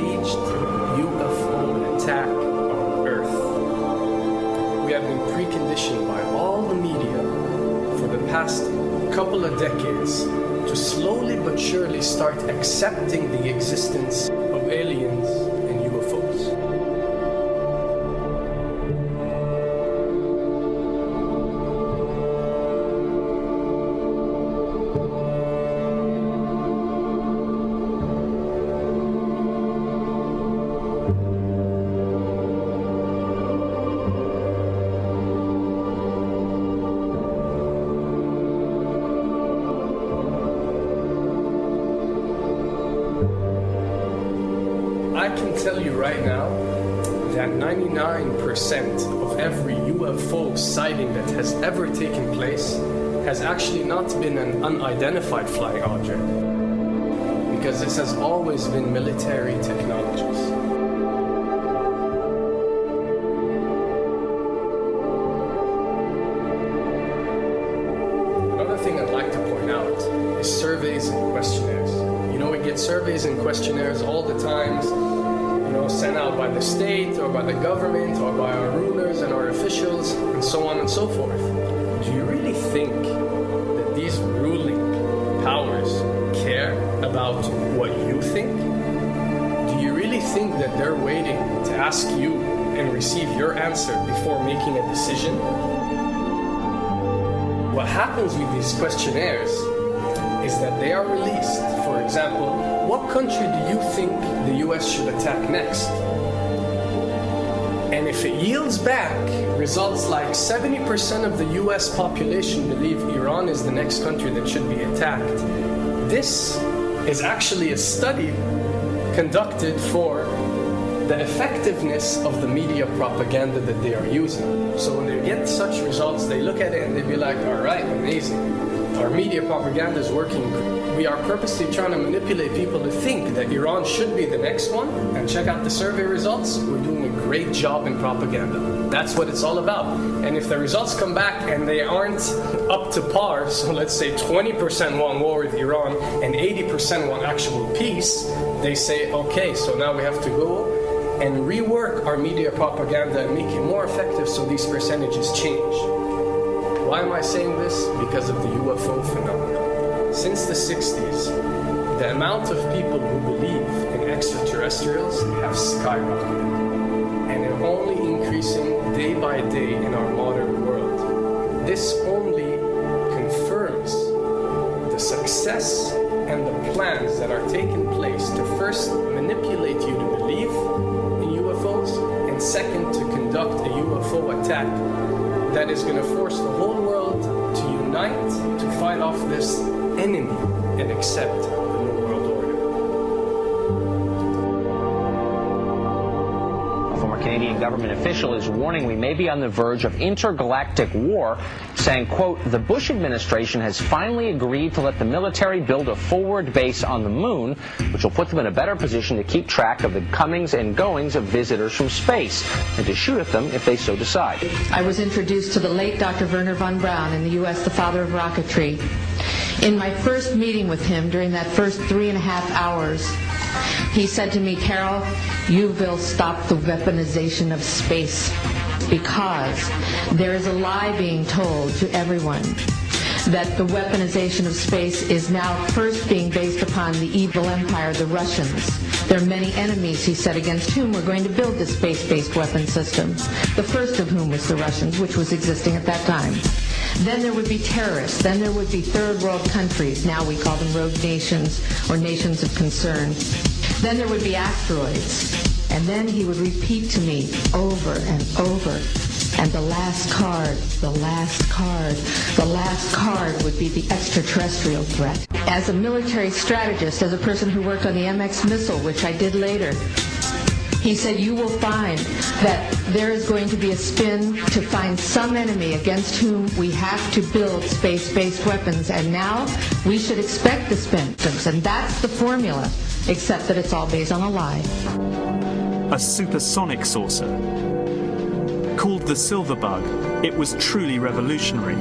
staged UFO attack on Earth. We have been preconditioned by all the media for the past couple of decades to slowly but surely start accepting the existence of aliens and UFOs. I can tell you right now that 99% of every UFO sighting that has ever taken place has actually not been an unidentified flying object, because this has always been military technologies. Another thing I'd like to point out is surveys and questionnaires. You know, we get surveys and questionnaires all the time, sent out by the state or by the government or by our rulers and our officials and so on and so forth. Do you really think that these ruling powers care about what you think? Do you really think that they're waiting to ask you and receive your answer before making a decision? What happens with these questionnaires is that they are released. For example, what country do you think the US should attack next? And if it yields back results like 70% of the US population believe Iran is the next country that should be attacked, this is actually a study conducted for the effectiveness of the media propaganda that they are using. So when they get such results, they look at it and they be like, all right, amazing. Our media propaganda is working. We are purposely trying to manipulate people to think that Iran should be the next one, and check out the survey results. We're doing a great job in propaganda. That's what it's all about. And if the results come back and they aren't up to par, so let's say 20% want war with Iran and 80% want actual peace, they say, okay, so now we have to go and rework our media propaganda and make it more effective so these percentages change. Why am I saying this? Because of the UFO phenomena. Since the 60s, the amount of people who believe in extraterrestrials have skyrocketed, and are only increasing day by day in our modern world. This only confirms the success and the plans that are taking place to first manipulate you to believe in UFOs, and second, to conduct a UFO attack that is going to force the whole world to unite to fight off this enemy and accept the New World Order. A former Canadian government official is warning we may be on the verge of intergalactic war, saying, quote, the Bush administration has finally agreed to let the military build a forward base on the moon, which will put them in a better position to keep track of the comings and goings of visitors from space, and to shoot at them if they so decide. I was introduced to the late Dr. Wernher von Braun in the U.S., the father of rocketry. In my first meeting with him, during that first 3.5 hours, he said to me, Carol, you will stop the weaponization of space, because there is a lie being told to everyone that the weaponization of space is now first being based upon the evil empire, the Russians. There are many enemies, he said, against whom we're going to build this space-based weapon system, the first of whom was the Russians, which was existing at that time. Then there would be terrorists. Then there would be third world countries. Now we call them rogue nations or nations of concern. Then there would be asteroids. And then he would repeat to me over and over, and the last card, the last card, the last card would be the extraterrestrial threat. As a military strategist, as a person who worked on the MX missile, which I did later, he said, you will find that there is going to be a spin to find some enemy against whom we have to build space-based weapons, and now we should expect the spin. And that's the formula, except that it's all based on a lie. A supersonic saucer. Called the Silver Bug, it was truly revolutionary.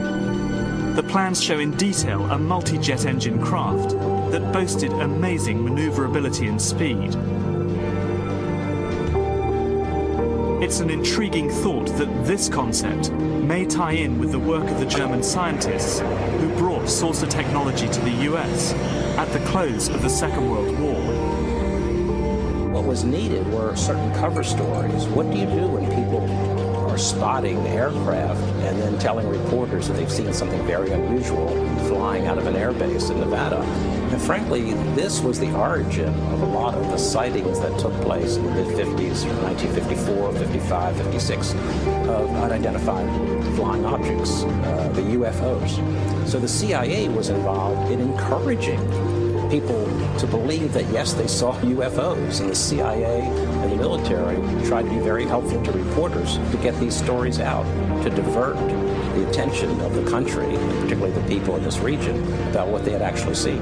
The plans show in detail a multi-jet engine craft that boasted amazing maneuverability and speed. It's an intriguing thought that this concept may tie in with the work of the German scientists who brought saucer technology to the US at the close of the Second World War. What was needed were certain cover stories. What do you do when people are spotting aircraft and then telling reporters that they've seen something very unusual flying out of an airbase in Nevada? And frankly, this was the origin of a lot of the sightings that took place in the mid-50s, 1954, 55, 56, of unidentified flying objects, the UFOs. So the CIA was involved in encouraging people to believe that, yes, they saw UFOs, and the CIA and the military tried to be very helpful to reporters to get these stories out, to divert the attention of the country, and particularly the people in this region, about what they had actually seen.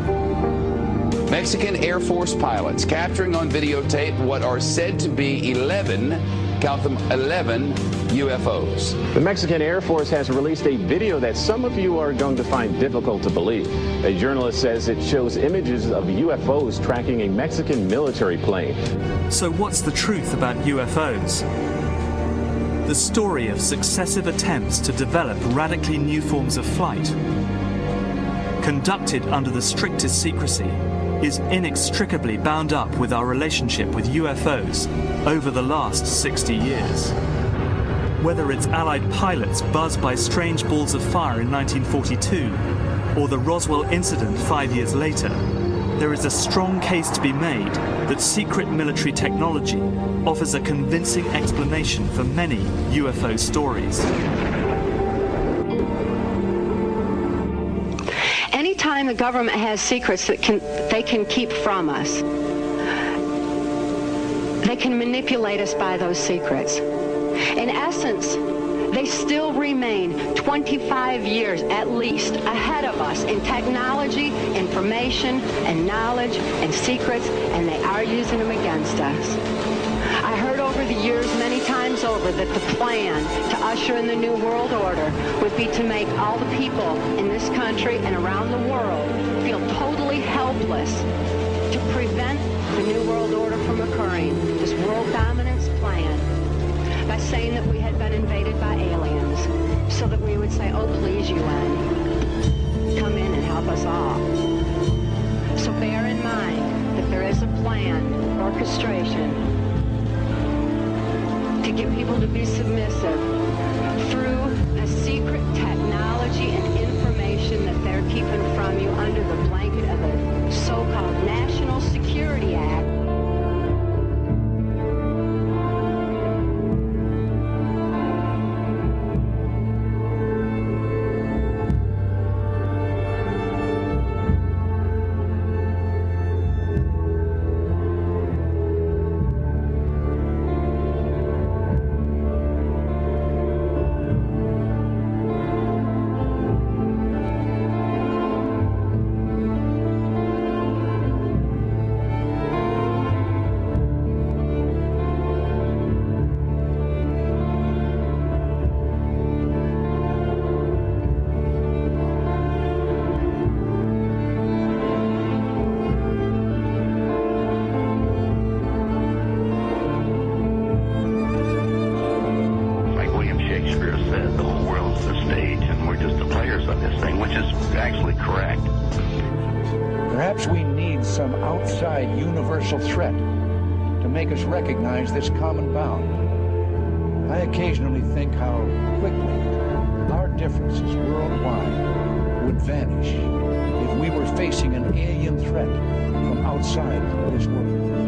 Mexican Air Force pilots capturing on videotape what are said to be 11, count them, 11 UFOs. The Mexican Air Force has released a video that some of you are going to find difficult to believe. A journalist says it shows images of UFOs tracking a Mexican military plane. So what's the truth about UFOs? The story of successive attempts to develop radically new forms of flight, conducted under the strictest secrecy, is inextricably bound up with our relationship with UFOs over the last 60 years. Whether it's Allied pilots buzzed by strange balls of fire in 1942 or the Roswell incident 5 years later, there is a strong case to be made that secret military technology offers a convincing explanation for many UFO stories. Anytime the government has secrets that they can keep from us, they can manipulate us by those secrets. In essence, they still remain 25 years at least ahead of us in technology, information, and knowledge and secrets, and they are using them against us. I heard over the years many times over that the plan to usher in the New World Order would be to make all the people in this country and around the world feel totally helpless to prevent the New World Order from occurring, this world dominance plan, by saying that we had been invaded by aliens, so that we would say, oh, please, UN, come in and help us all. So bear in mind that there is a plan, orchestration, to get people to be submissive through a secret technology and information that they're keeping from you under the blanket of a so-called National Security Act. Perhaps we need some outside universal threat to make us recognize this common bound. I occasionally think how quickly our differences worldwide would vanish if we were facing an alien threat from outside this world.